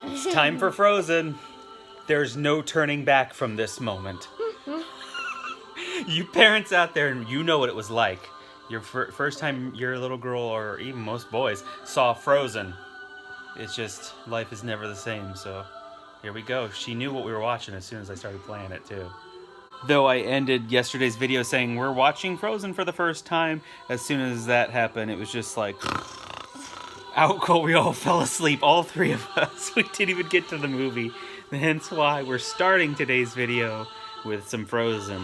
It's time for Frozen. There's no turning back from this moment. You parents out there, you know what it was like. Your first time your little girl, or even most boys, saw Frozen. It's just, life is never the same, so here we go. She knew what we were watching as soon as I started playing it, too. Though I ended yesterday's video saying we're watching Frozen for the first time, as soon as that happened, it was just like, out cold, we all fell asleep, all three of us. We didn't even get to the movie. Hence why we're starting today's video with some Frozen.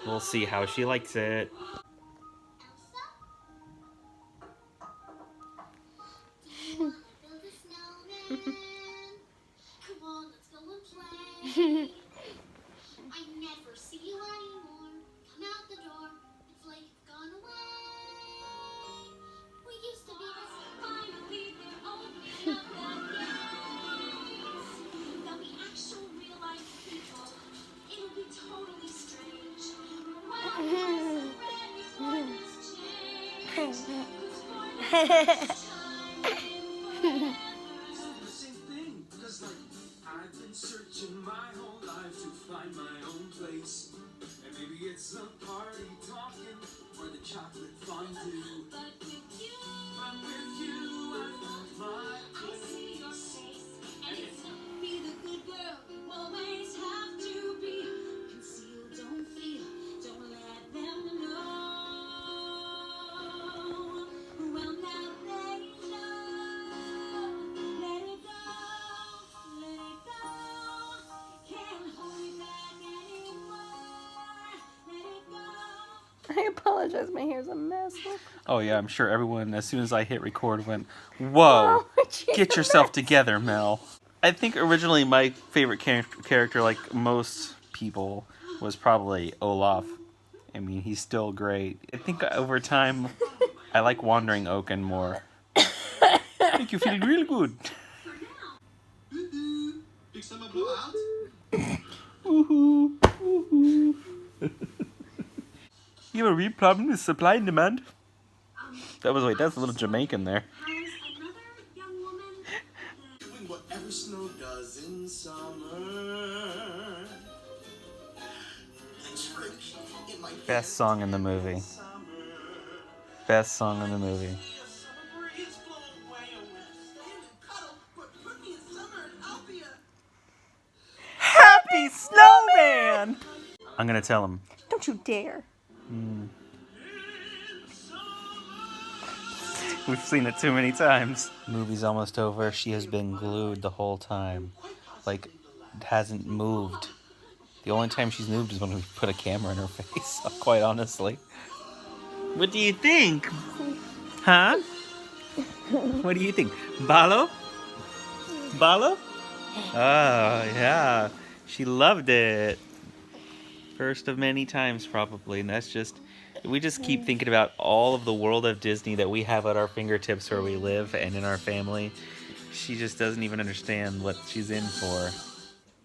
We'll see how she likes it. I've been searching my whole life to find my own place. And maybe it's a party talking or the chocolate fondue. But with you, I found my place. I see your face, and it's be the good girl you always have to be. Conceal, don't feel, don't let them know. Well, now they know. Let it go, let it go. Can't hold it back anymore. Let it go. I apologize, my hair's a mess. Oh yeah, I'm sure everyone, as soon as I hit record, went, whoa, get yourself together, Mel. I think originally my favorite character, like most people, was probably Olaf. I mean, he's still great. I think over time, I like Wandering Oaken more. I think you're feeling real good. Big summer blowout. Woohoo, woohoo. You have a real problem with supply and demand? That's a little Jamaican there. Another young woman doing whatever snow does in summer. Best song in the movie. Best song in the movie. Happy Snowman! I'm gonna tell him. Don't you dare. We've seen it too many times. Movie's almost over. She has been glued the whole time. Like, hasn't moved. The only time she's moved is when we put a camera in her face, quite honestly. What do you think? Huh? What do you think? Balo? Balo? Oh, yeah. She loved it. First of many times, probably. And that's just... We just keep thinking about all of the world of Disney that we have at our fingertips where we live and in our family. She just doesn't even understand what she's in for.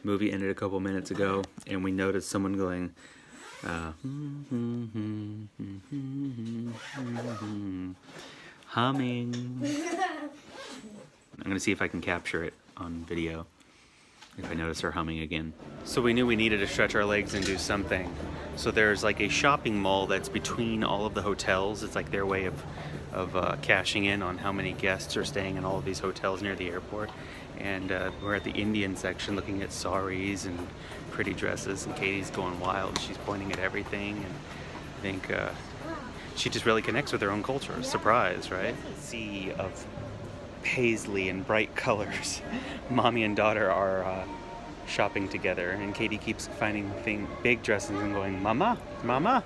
Movie ended a couple minutes ago, and we noticed someone going, humming. I'm going to see if I can capture it on video, if I notice her humming again. So we knew we needed to stretch our legs and do something. So there's like a shopping mall that's between all of the hotels. It's like their way of cashing in on how many guests are staying in all of these hotels near the airport. And we're at the Indian section looking at saris and pretty dresses, and Katie's going wild. She's pointing at everything, and I think she just really connects with her own culture. Surprise, right? Sea of paisley and bright colors. Mommy and daughter are shopping together, and Katie keeps finding big dresses and going, Mama, Mama.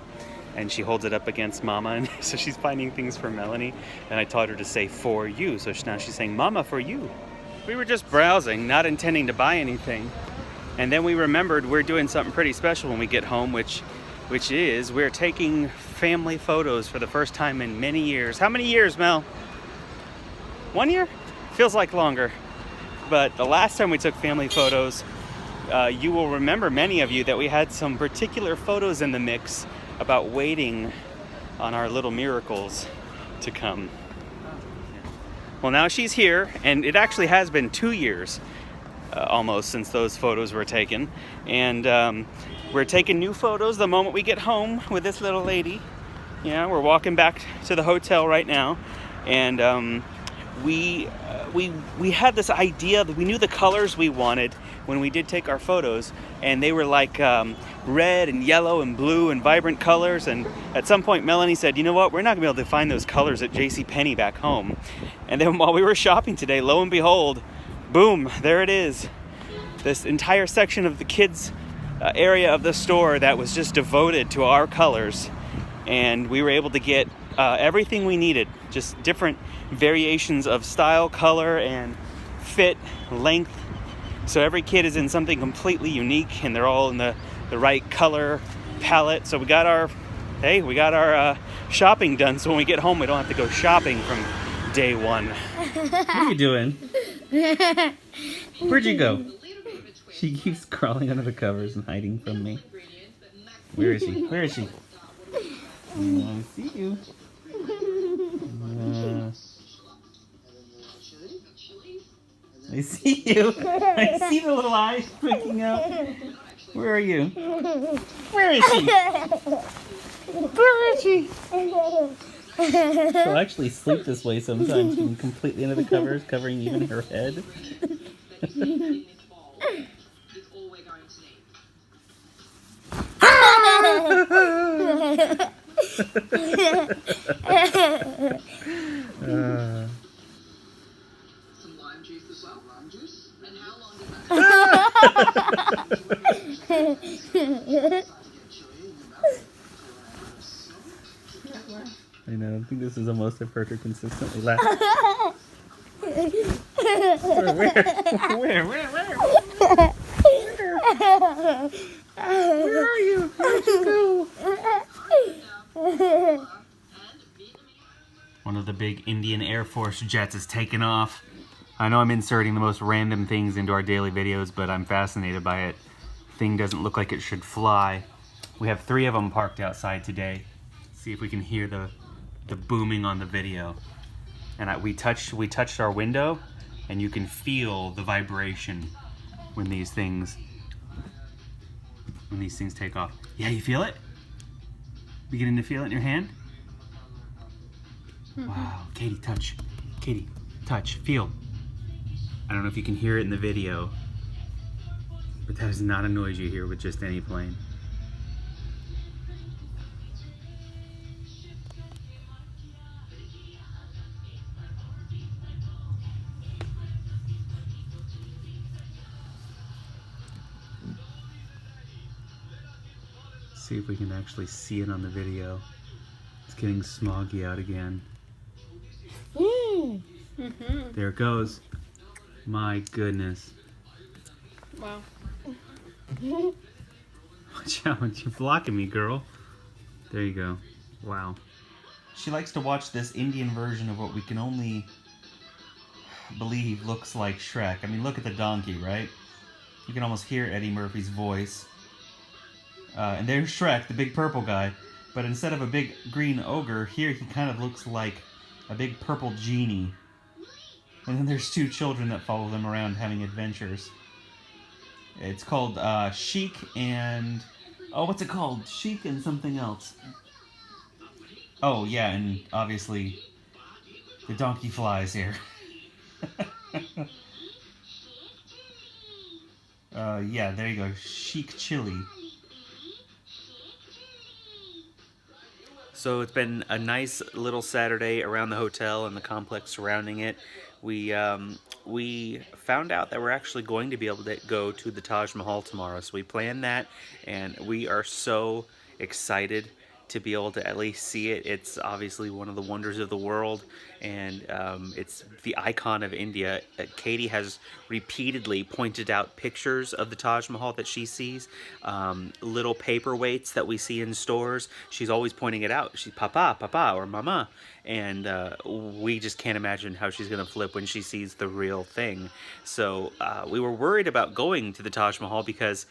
And she holds it up against Mama, and so she's finding things for Melanie. And I taught her to say for you, so now she's saying Mama for you. We were just browsing, not intending to buy anything. And then we remembered we're doing something pretty special when we get home, which is we're taking family photos for the first time in many years. How many years, Mel? 1 year? Feels like longer. But the last time we took family photos, you will remember, many of you, that we had some particular photos in the mix about waiting on our little miracles to come. Well, now she's here, and it actually has been 2 years almost since those photos were taken. And we're taking new photos the moment we get home with this little lady. Yeah, we're walking back to the hotel right now, and we had this idea that we knew the colors we wanted when we did take our photos, and they were like red and yellow and blue and vibrant colors. And at some point Melanie said, you know what, we're not gonna be able to find those colors at JCPenney back home. And then while we were shopping today, lo and behold, boom, there it is, this entire section of the kids area of the store that was just devoted to our colors. And we were able to get everything we needed, just different variations of style, color, and fit, length. So every kid is in something completely unique, and they're all in the right color palette. So we got our shopping done, so when we get home we don't have to go shopping from day one. What are you doing? Where'd you go? She keeps crawling under the covers and hiding from me. Where is she? Where is she? I see you. I see you. I see the little eyes freaking out. Where are you? Where is she? Where is she? She'll actually sleep this way sometimes, being completely under the covers, covering even her head. Some lime juice as well. Lime juice? And how long does I know, I think this is the most I've heard her consistently laugh. Where? Where are you? Where'd you go? One of the big Indian Air Force jets is taking off. I know I'm inserting the most random things into our daily videos, but I'm fascinated by it. Thing doesn't look like it should fly. We have 3 of them parked outside today. See if we can hear the booming on the video. And we touched our window, and you can feel the vibration when these things take off. Yeah, you feel it? Beginning to feel it in your hand? Wow, Katie, touch. Katie, touch, feel. I don't know if you can hear it in the video, but that is not a noise you hear with just any plane. See if we can actually see it on the video. It's getting smoggy out again. There it goes. My goodness. Wow. Watch out, you're blocking me, girl. There you go. Wow. She likes to watch this Indian version of what we can only believe looks like Shrek. I mean, look at the donkey, right? You can almost hear Eddie Murphy's voice. And there's Shrek, the big purple guy. But instead of a big green ogre, here he kind of looks like a big purple genie. And then there's 2 children that follow them around having adventures. It's called Chic and... Oh, what's it called? Chic and something else. Oh, yeah, and obviously the donkey flies here. Yeah, there you go. Chic chili. So it's been a nice little Saturday around the hotel and the complex surrounding it. We found out that we're actually going to be able to go to the Taj Mahal tomorrow. So we planned that, and we are so excited to be able to at least see it. It's obviously one of the wonders of the world, and it's the icon of India. Katie has repeatedly pointed out pictures of the Taj Mahal that she sees, little paperweights that we see in stores. She's always pointing it out. She's Papa, Papa, or Mama, and we just can't imagine how she's gonna flip when she sees the real thing. So we were worried about going to the Taj Mahal because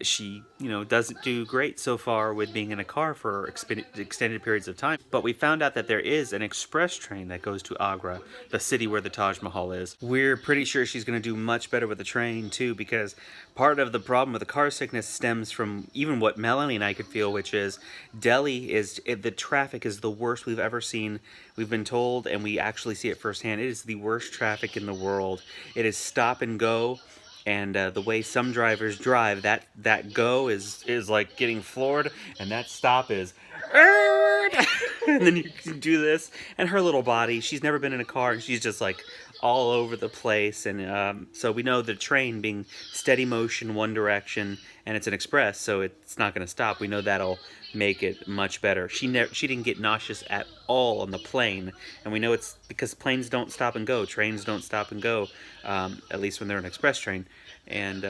she, doesn't do great so far with being in a car for extended periods of time. But we found out that there is an express train that goes to Agra, the city where the Taj Mahal is. We're pretty sure she's going to do much better with the train too, because part of the problem with the car sickness stems from even what Melanie and I could feel, which is the traffic is the worst we've ever seen. We've been told, and we actually see it firsthand, it is the worst traffic in the world. It is stop and go. And the way some drivers drive, that go is like getting floored, and that stop is, and then you can do this. And her little body, she's never been in a car, and she's just like all over the place. And so we know the train being steady motion, one direction, and it's an express, so it's not going to stop. We know that'll make it much better. She didn't get nauseous at all on the plane, and we know it's because planes don't stop and go, trains don't stop and go, at least when they're an express train. And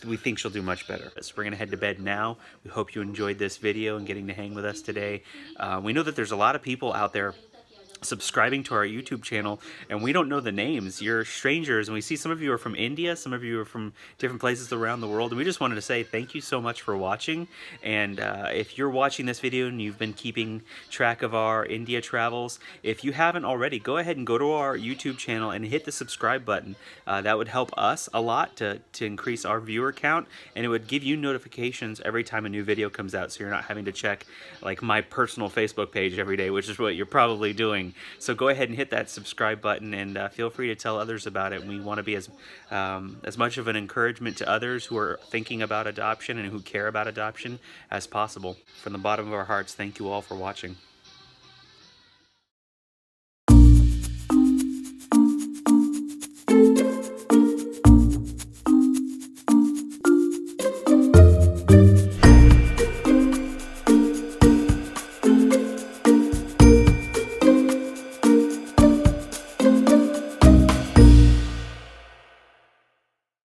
we think she'll do much better. So we're gonna head to bed now. We hope you enjoyed this video and getting to hang with us today. We know that there's a lot of people out there subscribing to our YouTube channel, and we don't know the names. You're strangers, and we see some of you are from India, some of you are from different places around the world, and we just wanted to say thank you so much for watching. And if you're watching this video and you've been keeping track of our India travels, if you haven't already, go ahead and go to our YouTube channel and hit the subscribe button. That would help us a lot to increase our viewer count, and it would give you notifications every time a new video comes out, so you're not having to check like my personal Facebook page every day, which is what you're probably doing. So go ahead and hit that subscribe button, and feel free to tell others about it. We want to be as much of an encouragement to others who are thinking about adoption and who care about adoption as possible. From the bottom of our hearts, thank you all for watching.